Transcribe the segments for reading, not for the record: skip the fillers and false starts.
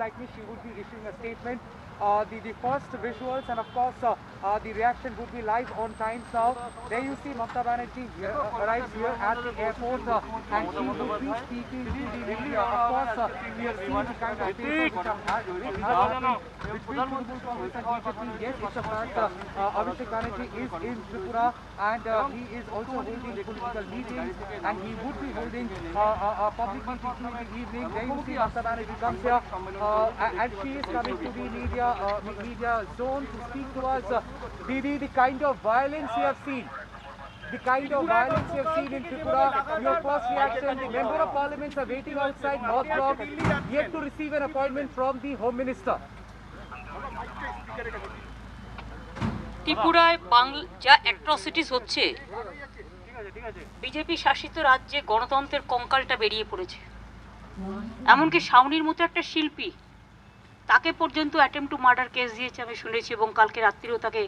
like me, she would be issuing a statement. The first visuals and of course the reaction would be live on Times Now. There you see Mamata Banerjee arrives here at the airport and she would be speaking to the media. Of course, we have seen the kind of faces which have had between Yes, it's a fact. Abhishek Banerjee is in Tripura and he is also holding political meetings and he would be holding a public meeting in the evening. There you see Mamata Banerjee comes here and she is coming to the media zone to speak to us. The kind of violence you have seen. The kind of violence you have seen in Tripura, your first reaction, the Member of Parliaments are waiting outside North Block, yet to receive an appointment from the Home Minister. ত্রিপুরায় যা atrocities হচ্ছে, BJP শাসিত রাজ্যে গণতন্ত্রের কঙ্কালটা বেরিয়ে পড়েছে। এমনকি শাওনির মতো একটা শিল্পী, তাকে পর্যন্ত অ্যাটেম্প টু মার্ডার কেস দিয়েছে আমি শুনেছি, এবং কালকে রাত্রিও তাকে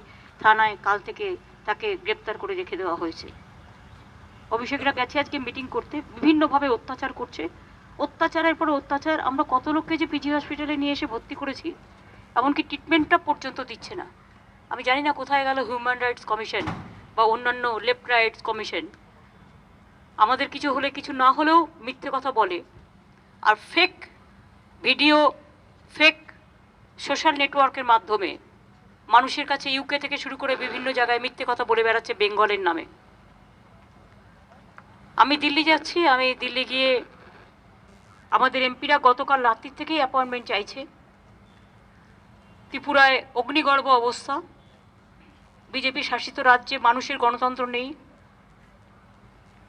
থানায় কাল থেকে তাকে গ্রেপ্তার করে রেখে দেওয়া হয়েছে। অভিষেকরা গেছে আজকে মিটিং করতে, বিভিন্নভাবে অত্যাচার করছে, অত্যাচারের পরে অত্যাচার। আমরা কত লোককে যে পিজি হসপিটালে নিয়ে এসে ভর্তি করেছি, এমনকি ট্রিটমেন্টটা পর্যন্ত দিচ্ছে না। আমি জানি না কোথায় গেল হিউম্যান রাইটস কমিশন বা অন্যান্য লেফট রাইটস কমিশন। আমাদের কিছু হলে কিছু না হলেও মিথ্যে কথা বলে, আর ফেক ভিডিও, ফেক সোশ্যাল নেটওয়ার্কের মাধ্যমে মানুষের কাছে ইউকে থেকে শুরু করে বিভিন্ন জায়গায় মিথ্যে কথা বলে বেড়াচ্ছে বেঙ্গলের নামে। আমি দিল্লি যাচ্ছি, আমি দিল্লি গিয়ে আমাদের এমপিরা গতকাল রাত্রির থেকেই অ্যাপয়েন্টমেন্ট চাইছে। ত্রিপুরায় অগ্নিগর্ভ অবস্থা, বিজেপি শাসিত রাজ্যে মানুষের গণতন্ত্র নেই,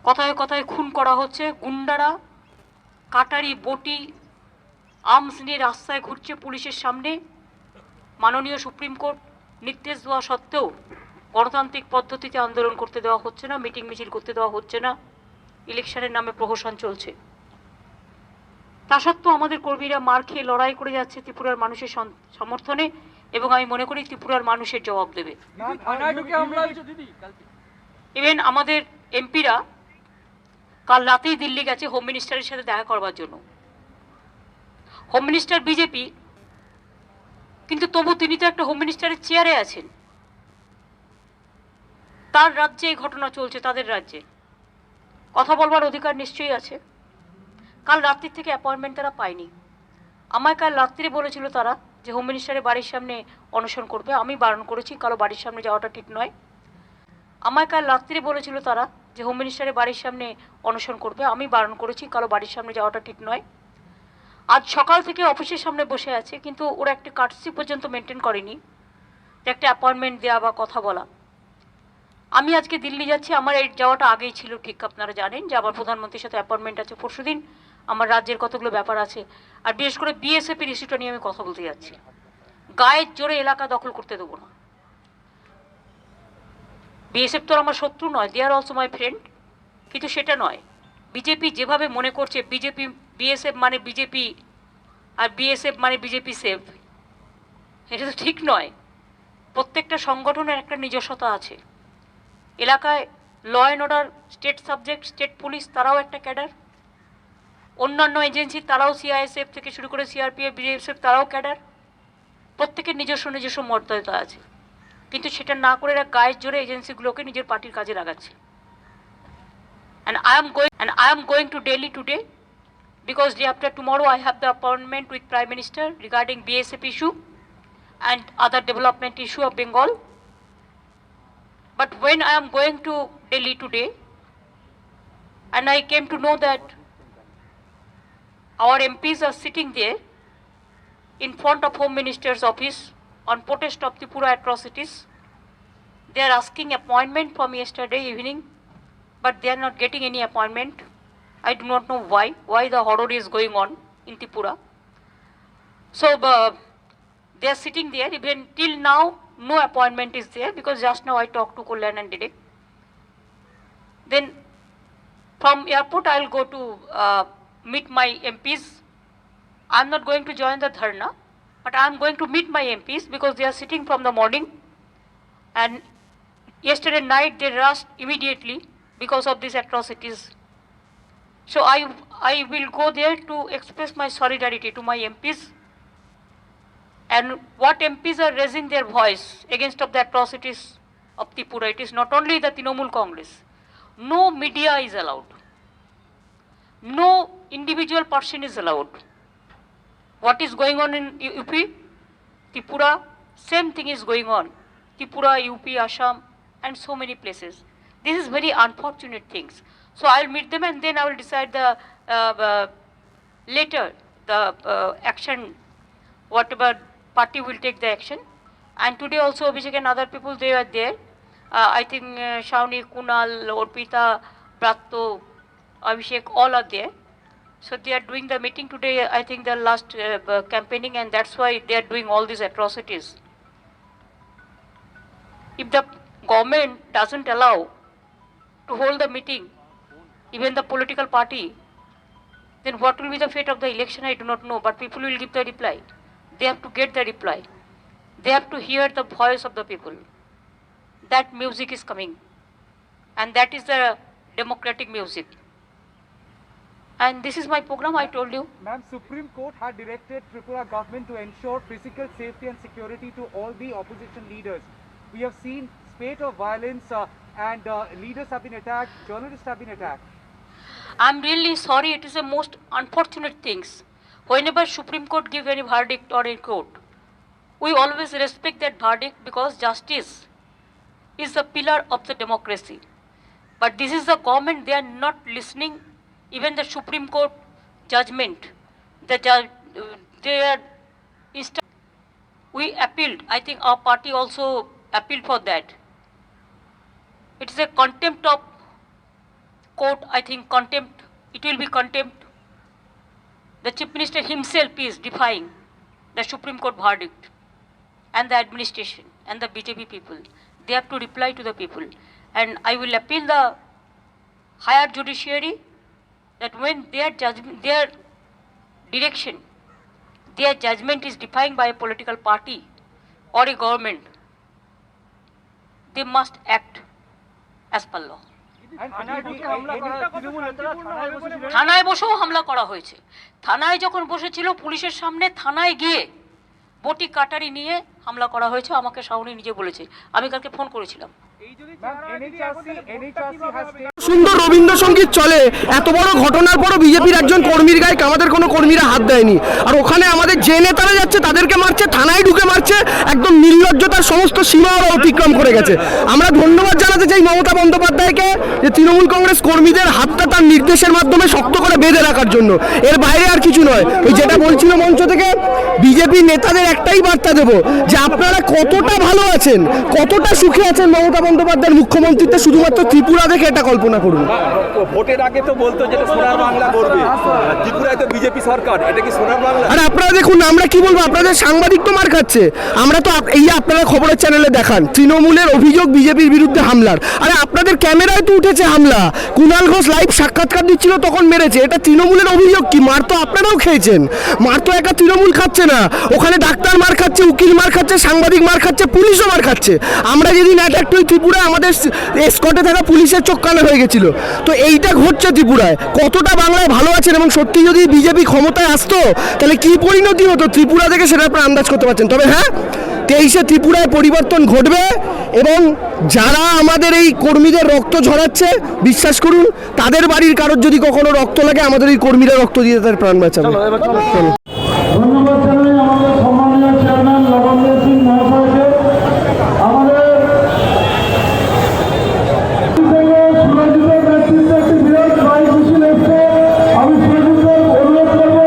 কথায় কথায় খুন করা হচ্ছে, গুন্ডারা কাটারি বটি আর্মস নিয়ে রাস্তায় ঘুরছে পুলিশের সামনে। মাননীয় সুপ্রিম কোর্ট নির্দেশ দেওয়া সত্ত্বেও গণতান্ত্রিক পদ্ধতিতে আন্দোলন করতে দেওয়া হচ্ছে না, মিটিং মিছিল করতে দেওয়া হচ্ছে না, ইলেকশনের নামে প্রহসন চলছে। তা সত্ত্বেও আমাদের কর্মীরা মার খেয়ে লড়াই করে যাচ্ছে ত্রিপুরার মানুষের সমর্থনে, এবং আমি মনে করি ত্রিপুরার মানুষের জবাব দেবে। ইভেন আমাদের এমপিরা কাল রাতেই দিল্লি গেছে হোম মিনিস্টারের সাথে দেখা করবার জন্য। হোম মিনিস্টার বিজেপি, কিন্তু তবু তিনি তো একটা হোম মিনিস্টারের চেয়ারে আছেন। তার রাজ্যে এই ঘটনা চলছে, তাদের রাজ্যে কথা বলবার অধিকার নিশ্চয়ই আছে। কাল রাত্রির থেকে অ্যাপয়েন্টমেন্ট তারা পায়নি। আমায় কাল রাত্রে বলেছিল তারা যে হোম মিনিস্টারের বাড়ির সামনে অনশন করবে, আমি বারণ করেছি, কারো বাড়ির সামনে যাওয়াটা ঠিক নয়। আমায় কাল রাত্রে বলেছিল তারা যে হোম মিনিস্টারের বাড়ির সামনে অনশন করবে, আমি বারণ করেছি, কারো বাড়ির সামনে যাওয়াটা ঠিক নয়। আজ সকাল থেকে অফিসের সামনে বসে আছে, কিন্তু ওরা একটা কার্টসি পর্যন্ত মেনটেন করেনি যে একটা অ্যাপয়েন্টমেন্ট দেওয়া বা কথা বলা। আমি আজকে দিল্লি যাচ্ছি, আমার এই যাওয়াটা আগেই ছিল ঠিক। আপনারা জানেন যে আমার প্রধানমন্ত্রীর সাথে অ্যাপয়েন্টমেন্ট আছে পরশুদিন, আমার রাজ্যের কতগুলো ব্যাপার আছে, আর বিশেষ করে বিএসএফের ইস্যুটা নিয়ে আমি কথা বলতে যাচ্ছি। গায়ের জোরে এলাকা দখল করতে দেবো না। বিএসএফ তো আমার শত্রু নয়, দে আর অলসো মাই ফ্রেন্ড, কিন্তু সেটা নয়। বিজেপি যেভাবে মনে করছে বিজেপি বিএসএফ মানে বিজেপি আর বিএসএফ মানে বিজেপি সেফ, এটা তো ঠিক নয়। প্রত্যেকটা সংগঠনের একটা নিজস্বতা আছে। এলাকায় law and order, state subject, state police তারাও একটা ক্যাডার, অন্যান্য এজেন্সি তারাও সিআইএসএফ থেকে শুরু করে সিআরপিএফ, বিএসএফ তারাও ক্যাডার। প্রত্যেকের নিজস্ব নিজস্ব মর্যাদা আছে, কিন্তু সেটা না করে এরা গায়ের জোরে এজেন্সিগুলোকে নিজের পার্টির কাজে লাগাচ্ছে। And I am going to Delhi today because day after tomorrow I have the appointment with Prime Minister regarding BSF issue and other development issue of Bengal. But when I am going to Delhi today, and I came to know that our MPs are sitting there in front of Home Minister's office on protest of Tripura atrocities. They are asking appointment from yesterday evening, but they are not getting any appointment. I do not know why the horror is going on in Tripura. So they are sitting there. Even till now, no appointment is there, because just now I talked to Kullan and Didek. Then from airport I will go to meet my MPs. I am not going to join the dharna, but I am going to meet my MPs because they are sitting from the morning, and yesterday night they rushed immediately because of these atrocities. So I will go there to express my solidarity to my MPs And what MPs are raising their voice against of the atrocities of Tripura? It is not only the Trinamool Congress. No media is allowed. No individual person is allowed. What is going on in UP? Tripura, same thing is going on. Tripura, UP, Assam, and so many places. This is very unfortunate things. So I'll meet them and then I will decide the later the action, whatever party will take the action. And today also Abhishek and other people, they are there. I think Shawnee, Kunal, Orpita, Bratto, Abhishek, all are there. So they are doing the meeting today, I think the last campaigning, and that's why they are doing all these atrocities. If the government doesn't allow to hold the meeting, even the political party, then what will be the fate of the election, I do not know, but people will give the reply. They have to get the reply. They have to hear the voice of the people. That music is coming, and that is the democratic music. And this is my program, I told you. Ma'am, Supreme Court had directed Tripura government to ensure physical safety and security to all the opposition leaders. We have seen spate of violence and leaders have been attacked, journalists have been attacked. I'm really sorry, it is the most unfortunate things. Whenever Supreme Court give any verdict or a court, we always respect that verdict because justice is the pillar of the democracy. But this is the government, they are not listening. Even the Supreme Court judgment, we appealed. I think our party also appealed for that. It is a contempt of court, I think contempt, it will be contempt. The Chief Minister himself is defying the Supreme Court verdict, and the administration and the BJP people. They have to reply to the people. And I will appeal the higher judiciary that when their judgment, their direction, their judgment is defined by a political party or a government, they must act as per law. থানায় বসেও হামলা করা হয়েছে। থানায় যখন বসেছিল পুলিশের সামনে থানায় গিয়ে বটি কাটারি নিয়ে হামলা করা হয়েছে, আমাকে শাওনি নিজে বলেছে, আমি কালকে ফোন করেছিলাম। সুন্দর রবীন্দ্রসঙ্গীত চলে, এত বড় ঘটনার পরও বিজেপির একজন কর্মীর গায়ে আমাদের কোনো কর্মীরা হাত দেয়নি। আর ওখানে আমাদের যে নেতারা যাচ্ছে তাদেরকে মারছে, থানায় ঢুকে মারছে, একদম নির্লজ্জতার সমস্ত সীমা ওরা অতিক্রম করে গেছে। আমরা ধন্যবাদ জানাতে চাই মমতা বন্দ্যোপাধ্যায়কে যে তৃণমূল কংগ্রেস কর্মীদের হাতটা তার নির্দেশের মাধ্যমে শক্ত করে বেঁধে রাখার জন্য। এর বাইরে আর কিছু নয়। ওই যেটা বলছিল মঞ্চ থেকে, বিজেপি নেতাদের একটাই বার্তা দেব যে আপনারা কতটা ভালো আছেন, কতটা সুখে আছেন মমতা বন্দ্যোপাধ্যায়ের মুখ্যমন্ত্রীতে, শুধুমাত্র ত্রিপুরা দেখে এটা কল্পনা করুন। ভোটের আগে তো বলতো যে সোনার বাংলা করবে, ত্রিপুরায় তো বিজেপি সরকার, এটা কি সোনার বাংলা? আরে আপনারা দেখুন, আমরা কি বলবো, আপনাদের সাংবাদিক তো মার খাচ্ছে। আমরা তো এই আপনারা খবরের চ্যানেলে দেখান তৃণমূলের অভিযোগ বিজেপির বিরুদ্ধে হামলার, আরে আপনাদের ক্যামেরায় তো উঠেছে হামলা। কুণাল ঘোষ লাইভ সাক্ষাৎকার দিচ্ছিল তখন মেরেছে, এটা তৃণমূলের অভিযোগ কি? মার তো আপনারাও খেয়েছেন, মার তো একা তৃণমূল খাচ্ছে না, ওখানে ডাক্তার মার খাচ্ছে, উকিল মার খাচ্ছে, সাংবাদিক মার খাচ্ছে, পুলিশও মার খাচ্ছে। আমরা যেদিন অ্যাটাক করি ত্রিপুরায় আমাদের এসকর্টে থাকা পুলিশের চোখ কানা হয়ে গেছিল। তো এইটা ঘটছে ত্রিপুরায়। কতটা বাংলায় ভালো আছেন, এবং সত্যি যদি বিজেপি ক্ষমতায় আসতো তাহলে কি পরিণতি হতো ত্রিপুরা থেকে সেটা আপনারা আন্দাজ করতে পারছেন। তবে হ্যাঁ, 23-এ ত্রিপুরায় পরিবর্তন ঘটবে, এবং যারা আমাদের এই কর্মীদের রক্ত ঝরাচ্ছে বিশ্বাস করুন, তাদের বাড়ির কারোর যদি কখনো রক্ত লাগে আমাদের এই কর্মীরা রক্ত দিয়ে তাদের প্রাণ বাঁচাবে। ধন্যবাদ জানাই আমাদের সম্মানীয় চেয়ারম্যান লবণদেব সিং মহাশয়কে। আমাদের সুরজিতের নেতৃত্বে একটি বিরাট বাইক মিছিল এসছে। আমি সুরজিতের অনুরোধ করবো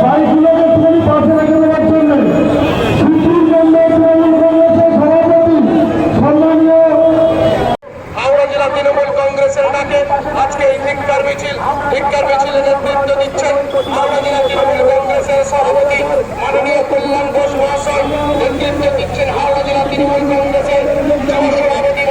বাইকগুলোকে তুমি পাশে রেখে দেওয়ার জন্য। সুপ্রিমকোর্টের তৃণমূল কংগ্রেসের সভাপতি সম্মানীয় হাওড়া জেলা তৃণমূল কংগ্রেসের ডাকে আজকে এই ধিক্কার মিছিলের নেতৃত্ব দিচ্ছেন হাওড়া জেলা তৃণমূল কংগ্রেসের সভাপতি মাননীয় কল্যাণ ঘোষ মহাশয়, নেতৃত্ব দিচ্ছেন হাওড়া জেলা তৃণমূল কংগ্রেসের সভাপতি।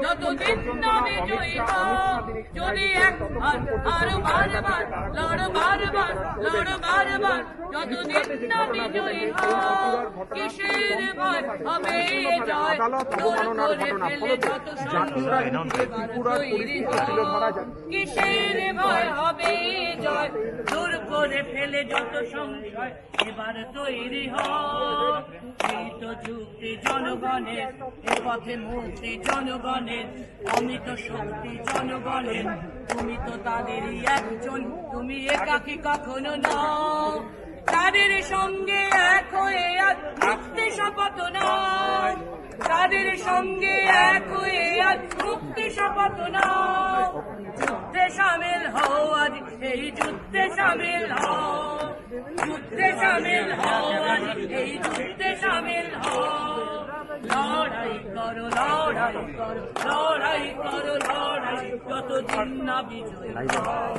যতদিন না বিজয়ী হও, যদি একবার আরো বারবার লড়ো বারবার লড়ো বারবার, যতদিন না বিজয়ী হও, কিসের ভয় হবে জয়, দূর করে ফেলে যত সংশয়, এবার তৈরি হও, কিসের ভয় হবে জয়, দূর করে ফেলে যত সংশয়, এবার তৈরি হও, এই তো যুক্তি জনগণের, এ পথে মুক্তি জনগণের, অমিত শক্তি জনগণের, তুমি তো তাদেরই একজন, তুমি একাকী কখনো নও, তাদের সঙ্গে এক হয়ে আজ মুক্তি শপথ নাও, তাদের সঙ্গে এক হয়ে আজ মুক্তি শপথ নাও, যুদ্ধে সামিল হও আজ, এই যুদ্ধে সামিল হও, যুদ্ধে সামিল হও আজ, এই যুদ্ধে সামিল হও, লড়াই করো লড়াই করো লড়াই করো লড়াই, যতদিন না বিজয়ী হও,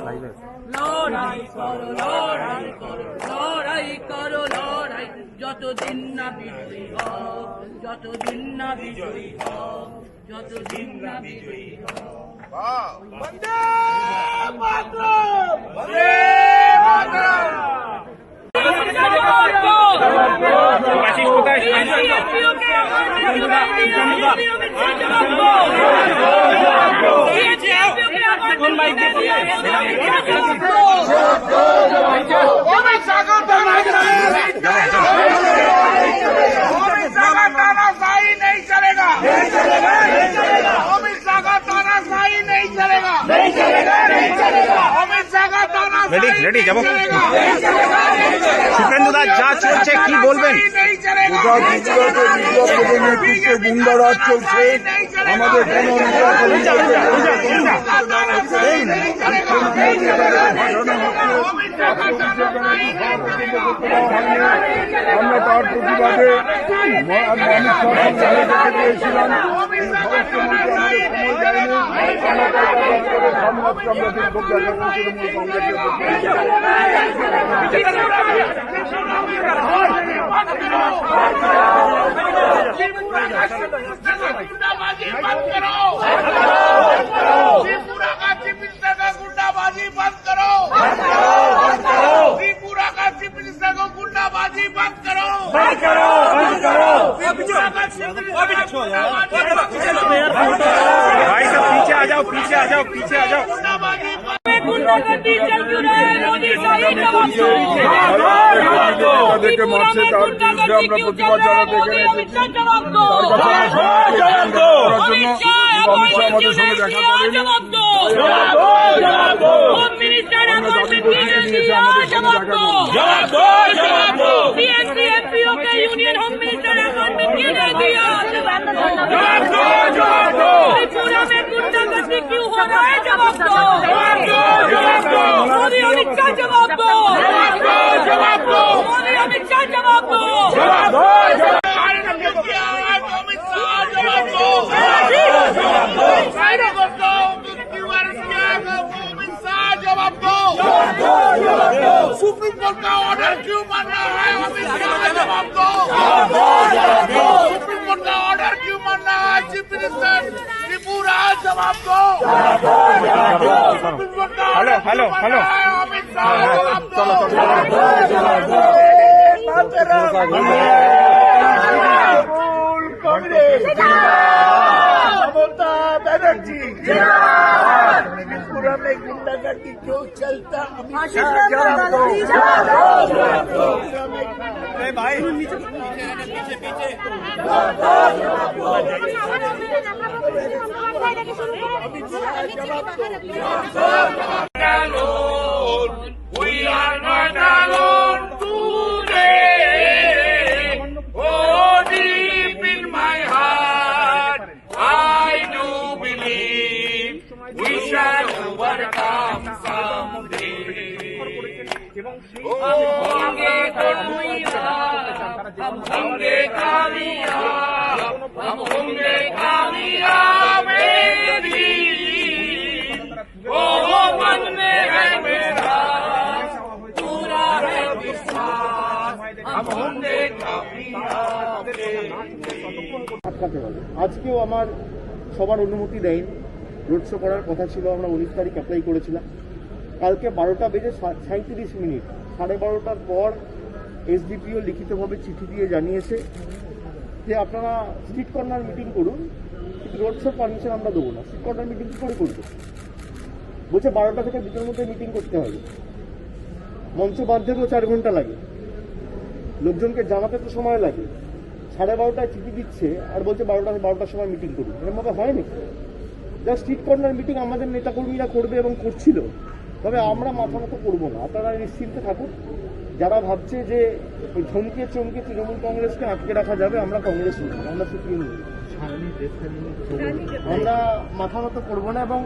লড়াই করো লড়াই করো লড়াই করো লড়াই, যতদিন না বিজয়ী হও, যতদিন না বিজয়ী হও, যতদিন না বিজয়ী হও। রেডি যাবো। সুখেন্দু দা যা চলছে কি বলবেন? গুন্ডারাজ চলছে, আমাদের আমরা তার প্রতিবাদে গিয়েছিলাম, गुंडाबाजी बंद करो, त्रिपुरा का चीफ मिनिस्टर का गुंडाबाजी बंद करो, त्रिपुरा का चीफ मिनिस्टर को गुंडाबाजी बंद करो, त्रिपुरा का चीफ मिनिस्टर भाई सब पीछे आ जाओ, पीछे आ जाओ, पीछे आ जाओ। गुंडाबाजी गुंडागर्दी चल चुका है, मोदी सही जवाब दो। তাদেরকে মারছে, তার বিরুদ্ধে আমরা প্রতিবাদ জানাতে এখানে अमित शाह जवाब दो, তার কথা अमित शाह অমিত শাহ আমাদের সঙ্গে দেখা করেনি। Home minister appointment union home minister appointment किए गए दिया त्रिपुरा में गुंडागर्दी क्यों हो रहा है? जवाब दो। मोदी अमित शाह जवाब दो। मोदी अमित शाह जवाब दो। सुप्रीम कोर्ट का ऑर्डर क्यों मान रहा है? अमित शाह जवाब दो। सुप्रीम कोर्ट का ऑर्डर क्यों मान रहा है? चीफ मिनिस्टर त्रिपुरा जवाब दो। सुप्रीम कोर्ट का ऑर्डर क्यों मान रहा है? अमित शाह जवाब दो। ममता बनर्जी त्रिपुरा में गुंडागर्दी क्यों चलता? अमित शाह जवाब दो। भाई We are not alone today. Oh, deep in my heart, I do believe we shall overcome someday. Oh, आगे तो हम होंगे कामयाब, हम होंगे कामयाब मेरी। ओ मन में है मेरा पूरा है विश्वास, हम होंगे कामयाब मेरी। আটকাতে হবে। আজকেও আমার সবার অনুমতি দেয়নি। রোড শো করার কথা ছিল, আমরা 19 তারিখ অ্যাপ্লাই করেছিলাম। কালকে 12টা বেজে 37 মিনিট, 12:30টার পর এসডিপিও লিখিতভাবে চিঠি দিয়ে জানিয়েছে যে আপনারা স্ট্রিট কর্নার মিটিং করুন, কিন্তু রোড শোর পারমিশন আমরা দেবো না। স্ট্রিট কর্নার মিটিং কী করে করবে? বলছে 12টা থেকে 2টোর মধ্যে মিটিং করতে হবে। মঞ্চ বাঁধতেও 4 ঘন্টা লাগে, লোকজনকে জানাতে তো সময় লাগে। 12:30টায় চিঠি দিচ্ছে আর বলছে 12টার সময় মিটিং করুন। এরকমভাবে হয় নাকি? যা স্ট্রিট কর্নার মিটিং আমাদের নেতাকর্মীরা করবে এবং করছিল, তবে আমরা মাথা মতো করবো না। আপনারা নিশ্চিন্তে থাকুন। যারা ভাবছে যে ধমকে চমকে তৃণমূল কংগ্রেসকে আটকে রাখা যাবে, আমরা কংগ্রেস নই, আমরা সিপিএম নই। আমরা মাথা মতো করবো না। এবং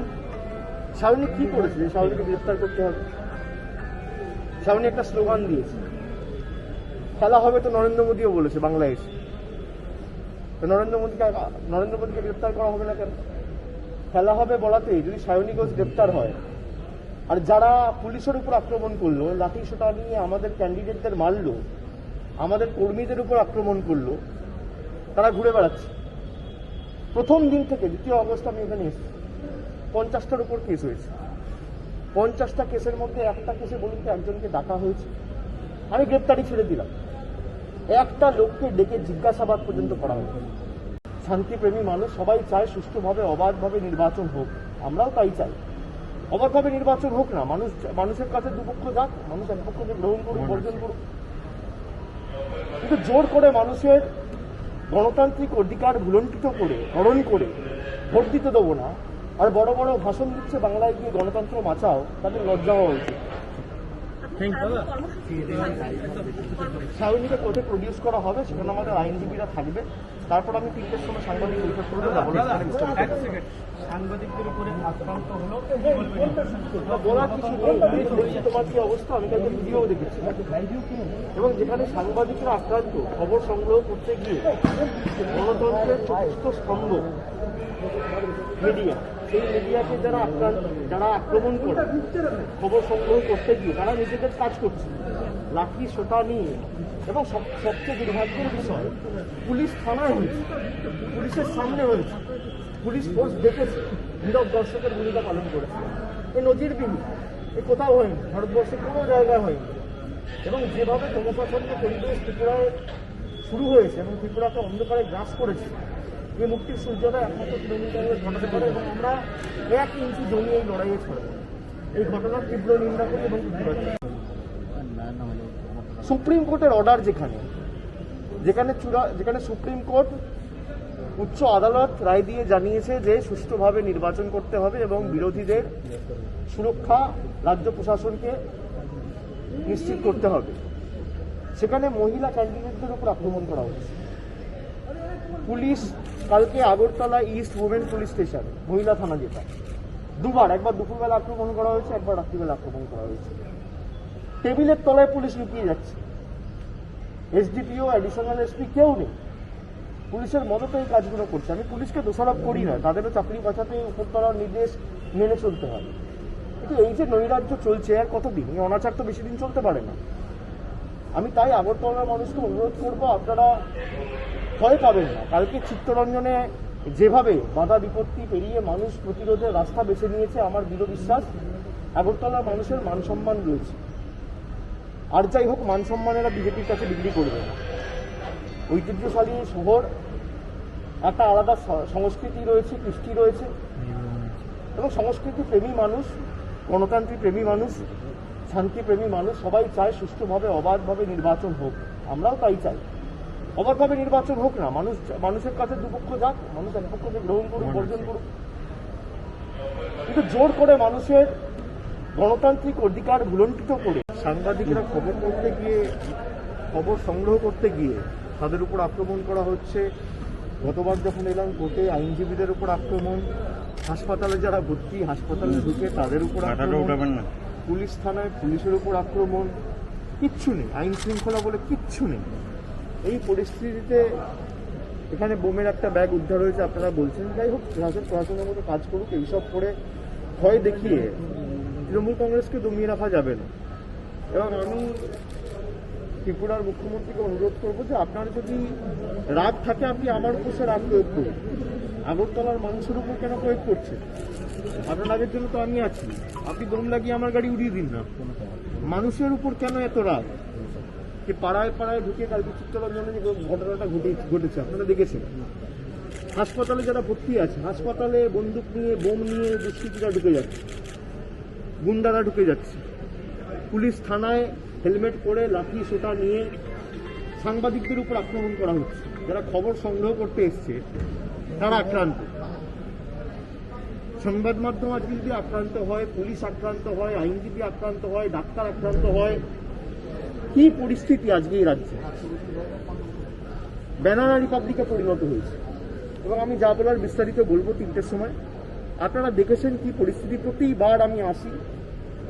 শাওনি কি করেছে? শাওনিকে গ্রেফতার করতে হবে। শাওনি একটা স্লোগান দিয়েছে, খেলা হবে। তো নরেন্দ্র মোদীও বলেছে বাংলায় এসে। তো নরেন্দ্র মোদীকে গ্রেফতার করা হবে না কেন? খেলা হবে বলাতে যদি শাওনি ঘোষ গ্রেফতার হয়, আর যারা পুলিশের উপর আক্রমণ করলো, লাঠি সোটা নিয়ে আমাদের ক্যান্ডিডেটদের মারলো, আমাদের কর্মীদের উপর আক্রমণ করলো, তারা ঘুরে বেড়াচ্ছে। প্রথম দিন থেকে 2 আগস্ট আমি এখানে এসেছি, 50টার উপর কেস হয়েছে। 50টা কেসের মধ্যে একটা কেসে বলুন তো একজনকে ডাকা হয়েছে? আমি গ্রেপ্তারি ছেড়ে দিলাম। একটা লোককে ডেকে জিজ্ঞাসাবাদ পর্যন্ত করা হয়েছে। শান্তিপ্রেমী মানুষ, সবাই চায় সুষ্ঠুভাবে অবাধভাবে নির্বাচন হোক, আমরাও তাই চাই। অবাধভাবে নির্বাচন হোক না, মানুষের কাছে দুপক্ষ যাক, মানুষ এক পক্ষকে গ্রহণ করুক, বর্জন করুক। কিন্তু জোর করে মানুষের গণতান্ত্রিক অধিকার ভুলণ্ঠিত করে, হরণ করে ভোট দিতে দেবো না। আর বড় বড় ভাষণ দিচ্ছে বাংলায় গিয়ে গণতন্ত্র বাঁচাও, তাদের লজ্জা হওয়া উচিত। শাওনিকে কোর্টে প্রডিউস করা হবে, সেখানে আমাদের আইনজীবীরা থাকবে। তারপর আমি 3টের সময় সাংবাদিক বৈঠক করবো। সাংবাদিকদের উপরে আক্রান্ত হলো বলার কিছু নেই। তোমার কি অবস্থা? আমি কালকে ভিডিও দেখেছি, এবং যেখানে সাংবাদিকরা আক্রান্ত, খবর সংগ্রহ করতে গিয়ে গণতন্ত্রের চতুর্থ স্তম্ভ মিডিয়া, সেই মিডিয়াকে যারা আক্রমণ করে খবর সংগ্রহ করতে গিয়ে, তারা নিজেদের কাজ করছে লাঠি সোটা নিয়ে। এবং সবচেয়ে দুর্ভাগ্যের বিষয়, পুলিশ থানায় হয়েছে, পুলিশের সামনে হয়েছে, পুলিশ ফোর্স দেখেছে, নীরব দর্শকের ভূমিকা পালন করেছে। এই নজিরবিহীন, এ কোথাও হয়নি, ভারতবর্ষে কোনো জায়গায় হয়নি। এবং যেভাবে তমসাচ্ছন্ন পরিবেশ ত্রিপুরায় শুরু হয়েছে এবং ত্রিপুরাকে অন্ধকারে গ্রাস করেছে, এই মুক্তির সূর্যোদয় একমাত্র তৃণমূল কংগ্রেস ঘটাতে পারে। এবং আমরা 1 ইঞ্চি জমি এই লড়াইয়ে ছড়াব। এই ঘটনার তীব্র নিন্দা করি এবং সুপ্রিম কোর্টের অর্ডার যেখানে সুপ্রিম কোর্ট উচ্চ আদালত রায় দিয়ে জানিয়েছে যে সুষ্ঠুভাবে নির্বাচন করতে হবে এবং বিরোধীদের সুরক্ষা রাজ্য প্রশাসনকে নিশ্চিত করতে হবে। সেখানে মহিলা ক্যান্ডিডেটদের উপর আক্রমণ করা হচ্ছে। পুলিশ কালকে Agartala east women police station মহিলা থানা যেটা দুবার, একবার দুপুরবেলা আক্রমণ করা হয়েছে, একবার রাত্রিবেলা আক্রমণ করা হয়েছে। টেবিলের তলায় পুলিশ লুকিয়ে যাচ্ছে, এসডিপিও অ্যাডিশনাল এসপি কেউ নেই। পুলিশের মদতে এই কাজগুলো করছে। আমি পুলিশকে দোষারোপ করি না, তাদেরও চাকরি বাঁচাতে উপরতলার নির্দেশ মেনে চলতে হবে। কিন্তু এই যে নৈরাজ্য চলছে আর কতদিন? এই অনাচার তো বেশি দিন চলতে পারে না। আমি তাই আগরতলার মানুষকে অনুরোধ করবো, আপনারা ভয় পাবেন না। কালকে চিত্তরঞ্জনে যেভাবে বাধা বিপত্তি পেরিয়ে মানুষ প্রতিরোধের রাস্তা বেছে নিয়েছে, আমার দৃঢ় বিশ্বাস আগরতলার মানুষের মান সম্মান রয়েছে। আর যাই হোক, মান সম্মানেরা বিজেপির কাছে বিক্রি করবে না। ঐতিহ্যশালী শহর, একটা আলাদা সংস্কৃতি রয়েছে, কৃষ্টি রয়েছে এবং সংস্কৃতি প্রেমী মানুষ, গণতান্ত্রিক প্রেমী মানুষ, শান্তিপ্রেমী মানুষ সবাই চায় সুষ্ঠুভাবে অবাধভাবে নির্বাচন হোক। আমরাও তাই চাই, অবাধভাবে নির্বাচন হোক না। মানুষের কাছে দুপক্ষ যাক, মানুষ এক পক্ষকে গ্রহণ করুক, বর্জন করুক। কিন্তু জোর করে মানুষের গণতান্ত্রিক অধিকার ভুলণ্ঠিত করে সাংবাদিকরা খবর করতে গিয়ে, খবর সংগ্রহ করতে গিয়ে তাদের উপর আক্রমণ করা হচ্ছে। গতবার যখন এলাম কোর্টে, আইনজীবীদের উপর আক্রমণ, হাসপাতালে যারা ভর্তি, হাসপাতালে ঢুকে তাদের উপর আক্রমণ, পুলিশ থানায় পুলিশের উপর আক্রমণ, কিচ্ছু নেই, আইন শৃঙ্খলা বলে কিচ্ছু নেই। এই পরিস্থিতিতে এখানে বোমের একটা ব্যাগ উদ্ধার হয়েছে আপনারা বলছেন। যাই হোক, প্রশাসনের মতো কাজ করুক। এইসব করে ভয় দেখিয়ে তৃণমূল কংগ্রেসকে দমিয়ে রাখা যাবে না। এবং আমি ত্রিপুরার মুখ্যমন্ত্রীকে অনুরোধ করবো যে আপনার যদি রাগ থাকে, আপনি আমার উপর সে রাগ প্রয়োগ করুন। আগরতলার মানুষের উপর কেন প্রয়োগ করছেন? আপনার রাগের জন্য তো আমি আছি। আপনি দম লাগিয়ে আমার গাড়ি উড়িয়ে দিন না। মানুষের উপর কেন এত রাগ? যে পাড়ায় পাড়ায় ঢুকে কালকে চিত্তরঞ্জনে যে ঘটনাটা ঘটেছে আপনারা দেখেছেন। হাসপাতালে যারা ভর্তি আছে, হাসপাতালে বন্দুক নিয়ে, বোম নিয়ে দুষ্কৃতীরা ঢুকে যাচ্ছে, গুন্ডারা ঢুকে যাচ্ছে। পুলিশ থানায় হেলমেট পরে লাঠি সোটা নিয়ে সাংবাদিকদের উপর আক্রমণ করা হচ্ছে। যারা খবর সংগ্রহ করতে এসছে তারা আক্রান্ত। সংবাদ মাধ্যম আজকে যদি আক্রান্ত হয়, পুলিশ আক্রান্ত হয়, আইনজীবী আক্রান্ত হয়, ডাক্তার আক্রান্ত হয়, কি পরিস্থিতি আজকে এই রাজ্যে? ব্যানানা রিপাবলিকে পরিণত হয়েছে। এবং আমি যা বলার বিস্তারিত বলবো 3টের সময়। আপনারা দেখেছেন কি পরিস্থিতি। প্রতিবার আমি আসি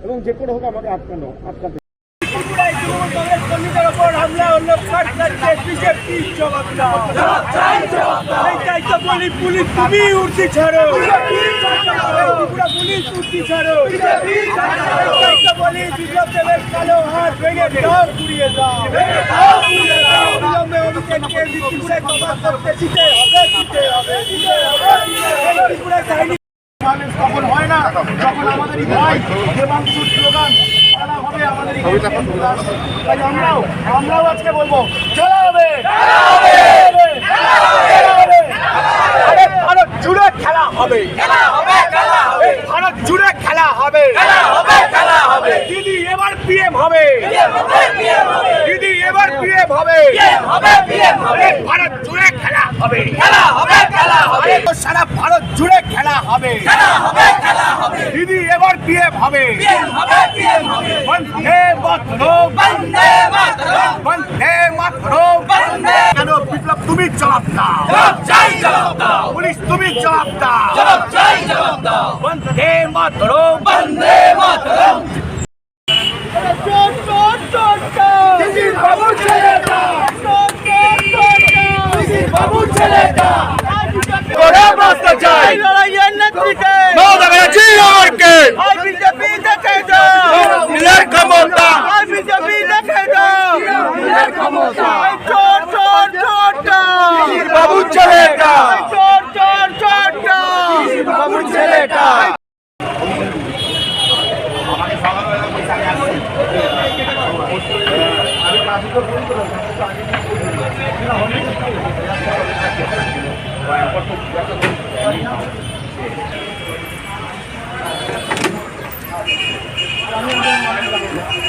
এবং যে করে হোক আমাকে আটকাতে। পুলিশ তুমি উঠতি ছাড়ো, পুলিশ উঠতি ছাড়ো, বলি বিপ্লবের কালো হাত ভেঙে দাও, ঘুরিয়ে দাও, অবিলম্বে অভিষেককে মৃত্যুরে কভার করতে দিতে হবে, দিতে হবে, দিতে হবে। ত্রিপুরা কাহিনী মানুষ তখন হয় না যখন আমাদের ভাই দেবাংশুর স্লোগান খেলা হবে, আমাদের তাই আমরাও আজকে বলবো খেলা হবে, আরে ভারত জুড়ে খেলা হবে, ভারত জুড়ে খেলা হবে, দিদি এবার পিএম হবে, দিদি এবার পিএম হবে, ভারত জুড়ে খেলা হবে, সারা ভারত জুড়ে খেলা হবে, দিদি এবার পিএম হবে, বন্দে মাতরম, বন্দে মাতরম। কেন বিপ্লব তুমি জবাব দাও, পুলিশ তুমি জবাব দাও, বন্দে মাতরম, বন্দে মাতরম। বাবু ছেলেটা, বাবু ছেলেটা বড় রাস্তা চাই, লড়াইয়ের নেতৃত্বে মমতা ব্যানার্জি আমাকে বিজেপি দেখে দাও, মিলের ক্ষমতা, বিজেপি দেখে দাও, মিলের ক্ষমতা, চোর চোর চোরটা বাবু ছেলেটা, চোর চোর চোরটা বাবু ছেলেটা। আমি